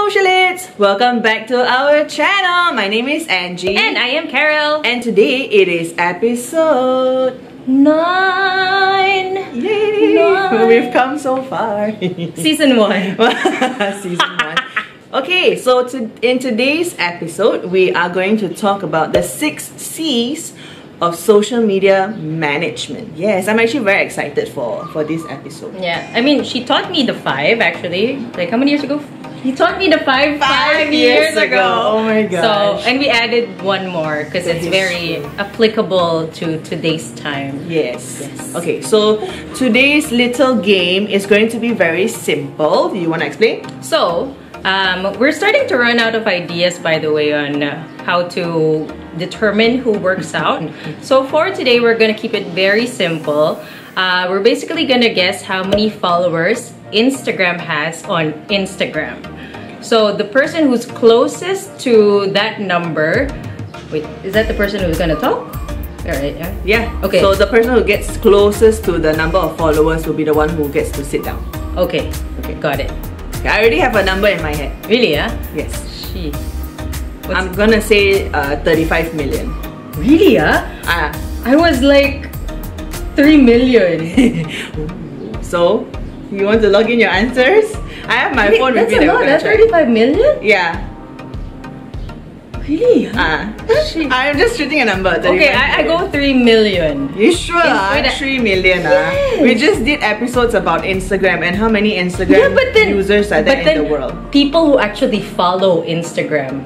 socialites! Welcome back to our channel. My name is Angie. And I am Carol. And today it is episode 9. Yay! 9. We've come so far. Season 1. Season 1. Okay, so in today's episode, we are going to talk about the 6 C's of social media management. Yes, I'm actually very excited for this episode. Yeah, I mean, she taught me the 5 actually. Like, how many years ago? He taught me the 5 years ago. Oh my gosh. So, and we added one more because it's very applicable to today's time. Yes. Okay, so today's little game is going to be very simple. Do you want to explain? So, we're starting to run out of ideas, by the way, on how to determine who works out. So for today, we're gonna keep it very simple. We're basically gonna guess how many followers Instagram has on Instagram. So the person who's closest to that number, wait, is that the person who's gonna talk? Alright, yeah. Okay. So the person who gets closest to the number of followers will be the one who gets to sit down. Okay, got it. I already have a number in my head. Really, yeah? Yes. Jeez. I'm gonna say 35 million. Really, yeah? I was like 3 million. So, you want to log in your answers? I have my phone with me. That's a lot, that's 35 million? Yeah. Really? I'm just shooting a number. Okay, I go 3 million. You sure? 3 million. Yes. We just did episodes about Instagram and how many Instagram users are there in the world. People who actually follow Instagram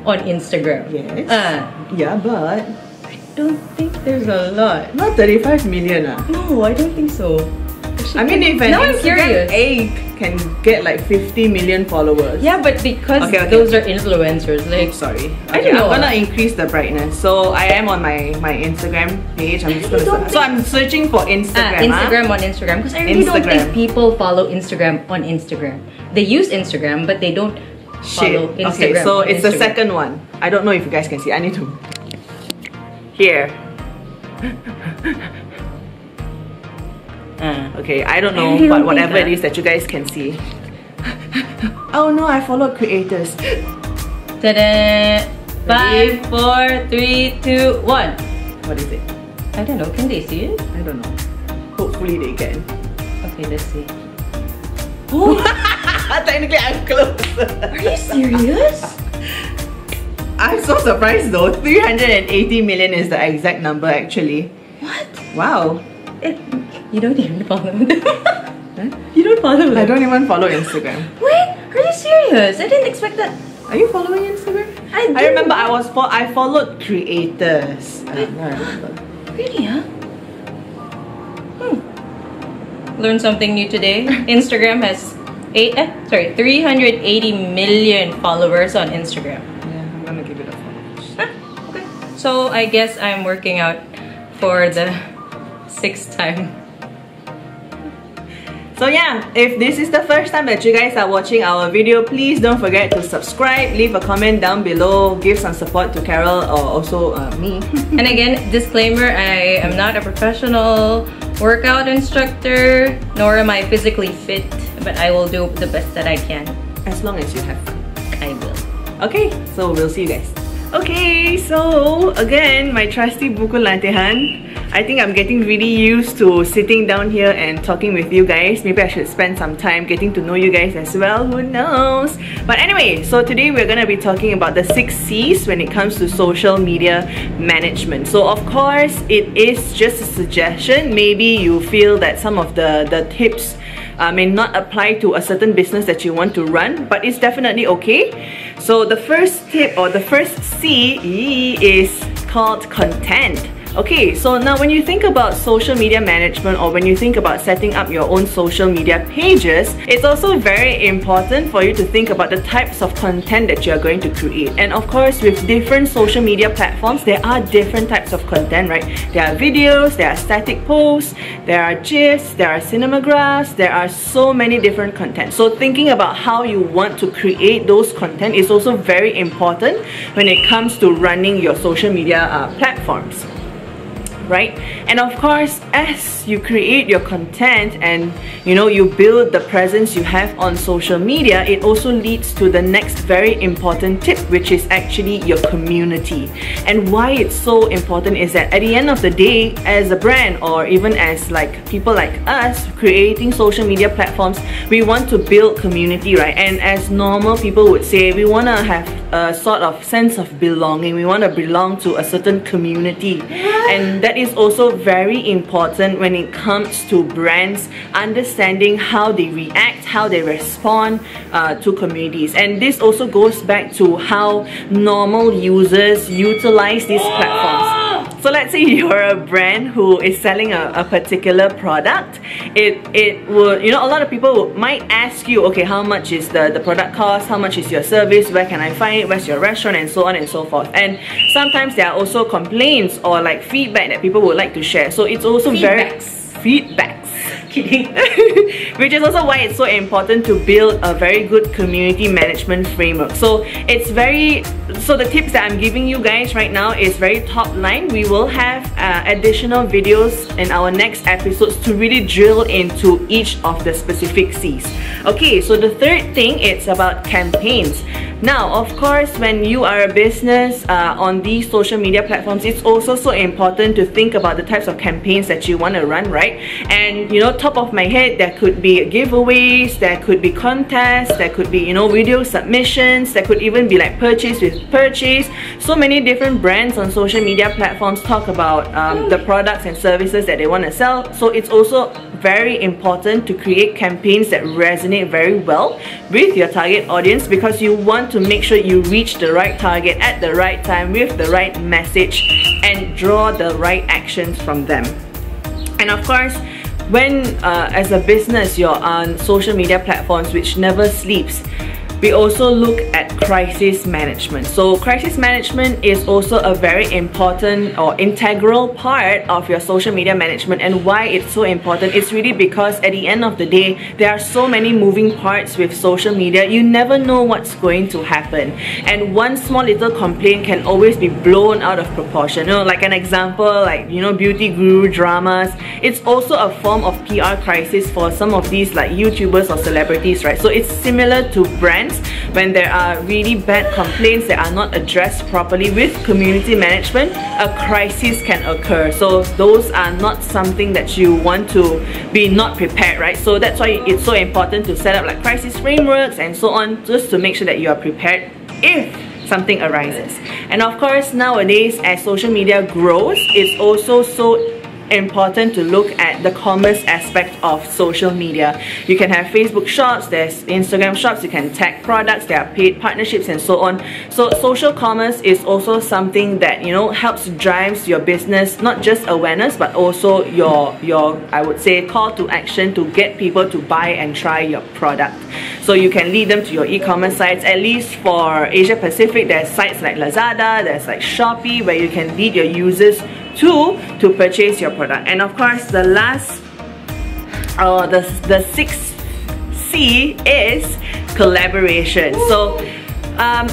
on Instagram. Yes. Yeah, but I don't think there's a lot. Not 35 million. No, I don't think so. I mean, if an Instagram egg can get like 50 million followers. Yeah, but because those are influencers, like... Sorry. I don't know. I'm gonna increase the brightness. So I am on my Instagram page. I'm just gonna so I'm searching for Instagram. Instagram on Instagram. Because I really don't think people follow Instagram on Instagram. They use Instagram, but they don't follow Instagram. Okay, so it's the second one. I don't know if you guys can see. I need to... Here. Okay, I don't know, but whatever it is that you guys can see. Oh no, I followed creators. Ta-da! 5, 4, 3, 2, 1. What is it? I don't know. Can they see it? I don't know. Hopefully they can. Okay, let's see. Oh! Technically, I'm close. Are you serious? I'm so surprised though. 380 million is the exact number actually. What? Wow. You don't even follow them. Huh? You don't follow them? I don't even follow Instagram. Wait, are you serious? I didn't expect that. Are you following Instagram? I remember I followed creators. I remember. Really, huh? Learned something new today. Instagram has 380 million followers on Instagram. Yeah, I'm gonna give it a follow. Okay. So I guess I'm working out for the 6th time. So yeah, if this is the first time that you guys are watching our video, please don't forget to subscribe, leave a comment down below, give some support to Carol or also me. And again, disclaimer, I am not a professional workout instructor, nor am I physically fit, but I will do the best that I can. As long as you have fun. I will. Okay, so we'll see you guys. Okay, so again, my trusty buku latihan. I think I'm getting really used to sitting down here and talking with you guys. Maybe I should spend some time getting to know you guys as well. Who knows? But anyway, so today we're going to be talking about the 6 C's when it comes to social media management. So of course, it is just a suggestion. Maybe you feel that some of the tips may not apply to a certain business that you want to run, but it's definitely okay. So the first tip or the first C is called content. Okay, so now when you think about social media management or when you think about setting up your own social media pages, it's also very important for you to think about the types of content that you are going to create. And of course, with different social media platforms, there are different types of content, right? There are videos, there are static posts, there are GIFs, there are cinemagraphs, there are so many different content. So thinking about how you want to create those content is also very important when it comes to running your social media platforms. right? And of course, as you create your content and you build the presence you have on social media, it also leads to the next very important tip, which is actually your community. And why it's so important is that at the end of the day, as a brand or even as like people like us creating social media platforms, we want to build community, right? And as normal people would say, we want to have a sort of sense of belonging. We want to belong to a certain community, and that is also very important when it comes to brands understanding how they react, how they respond to communities. And this also goes back to how normal users utilize these platforms. So let's say you're a brand who is selling a particular product. It would, a lot of people might ask you, okay, how much is the product cost? How much is your service? Where can I find it? Where's your restaurant? And so on and so forth. And sometimes there are also complaints or like feedback that people would like to share. So it's also feedbacks. Kidding. Which is also why it's so important to build a very good community management framework. So the tips that I'm giving you guys right now is very top line. We will have additional videos in our next episodes to really drill into each of the specific C's. Okay, so the third thing, it's about campaigns. Now, of course, when you are a business on these social media platforms, it's also so important to think about the types of campaigns that you want to run, right? And top of my head, there could be giveaways, there could be contests, there could be video submissions, there could even be like purchase with purchase. So many different brands on social media platforms talk about the products and services that they want to sell. So it's also very important to create campaigns that resonate very well with your target audience, because you want to make sure you reach the right target at the right time with the right message and draw the right actions from them. And of course, when as a business you're on social media platforms which never sleeps, we also look at crisis management. So crisis management is also a very important or integral part of your social media management. And why it's so important, it's really because at the end of the day, there are so many moving parts with social media. You never know what's going to happen, and one small little complaint can always be blown out of proportion. Like an example, like beauty guru dramas. It's also a form of PR crisis for some of these like YouTubers or celebrities, right? So it's similar to brands. When there are really bad complaints that are not addressed properly with community management, a crisis can occur. So those are not something that you want to be not prepared, right? So that's why it's so important to set up like crisis frameworks and so on, just to make sure that you are prepared if something arises. And of course, nowadays as social media grows, it's also so important to look at the commerce aspect of social media. You can have Facebook shops, there's Instagram shops, you can tag products, there are paid partnerships and so on. So social commerce is also something that helps drives your business, not just awareness but also your I would say call to action to get people to buy and try your product. So you can lead them to your e-commerce sites. At least for Asia Pacific, there's sites like Lazada, there's like Shopee, where you can lead your users to purchase your product. And of course, the last the sixth C is collaboration. So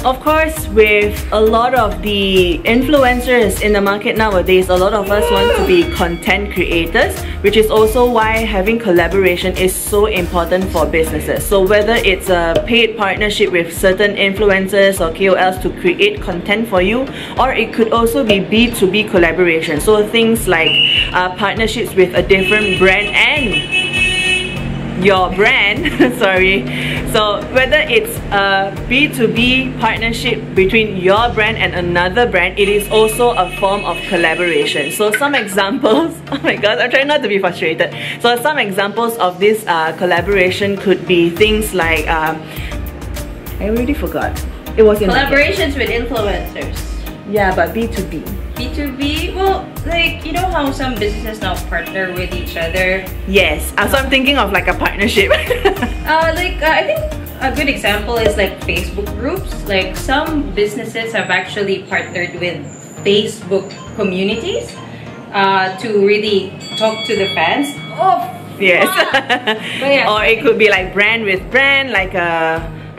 of course, with a lot of the influencers in the market nowadays, a lot of us want to be content creators, which is also why having collaboration is so important for businesses. So whether it's a paid partnership with certain influencers or KOLs to create content for you, or it could also be B2B collaboration. So things like partnerships with a different brand and your brand sorry. So whether it's a B2B partnership between your brand and another brand, it is also a form of collaboration. So some examples, oh my god, I'm trying not to be frustrated. So some examples of this collaboration could be things like I already forgot. It was in collaborations with influencers. Yeah, but B2B. B2B, well, like, how some businesses now partner with each other? Yes, so I'm thinking of like a partnership. I think a good example is like Facebook groups. Like some businesses have actually partnered with Facebook communities to really talk to the fans. Oh, yes. But yeah. Or it could be like brand with brand, like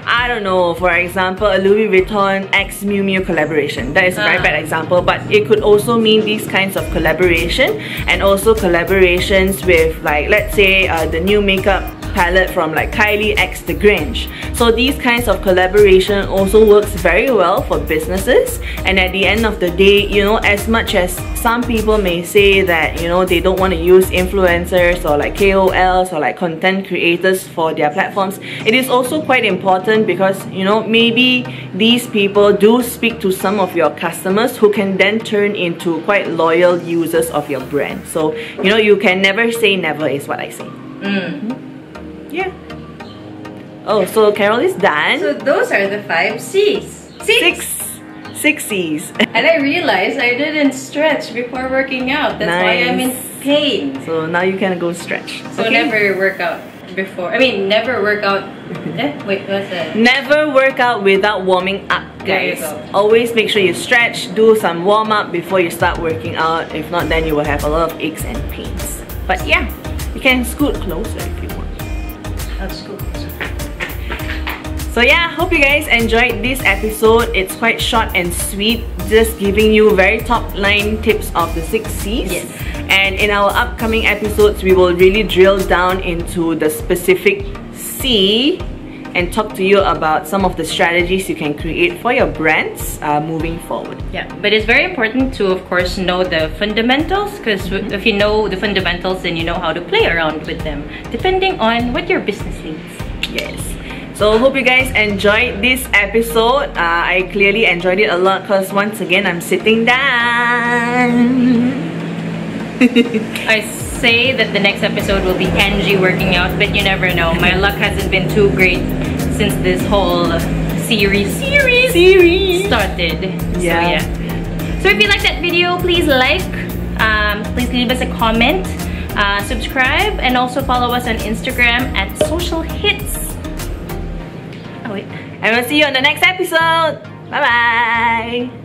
I don't know, for example, a Louis Vuitton X Miu Miu collaboration. That is a very bad example, but it could also mean these kinds of collaboration, and also collaborations with, like, let's say the new makeup palette from like Kylie x The Grinch. So these kinds of collaboration also works very well for businesses. And at the end of the day, you know, as much as some people may say that, you know, they don't want to use influencers or like KOLs or like content creators for their platforms, it is also quite important because, you know, maybe these people do speak to some of your customers who can then turn into quite loyal users of your brand. So, you know, you can never say never is what I say. Yeah. Oh, so Carol is done. So those are the 5 C's. Six C's. And I realized I didn't stretch before working out. That's why I'm in pain. So now you can go stretch. So never work out before. I mean, never work out. Wait, what's that? Never work out without warming up, guys. There you go. Always make sure you stretch, do some warm up before you start working out. If not, then you will have a lot of aches and pains. But yeah, you can scoot closer if you want. That's cool. So yeah, hope you guys enjoyed this episode. It's quite short and sweet, just giving you very top line tips of the 6 C's. Yes. And in our upcoming episodes, we will really drill down into the specific C and talk to you about some of the strategies you can create for your brands moving forward. Yeah, but it's very important to, of course, know the fundamentals, because if you know the fundamentals, then you know how to play around with them, depending on what your business needs. Yes. So hope you guys enjoyed this episode. I clearly enjoyed it a lot because once again, I'm sitting down. I say that the next episode will be Angie working out, but you never know. My luck hasn't been too great since this whole series started. Yeah. So if you like that video, please like, please leave us a comment, subscribe, and also follow us on Instagram at Social Hits. Oh wait. And we'll see you on the next episode. Bye bye.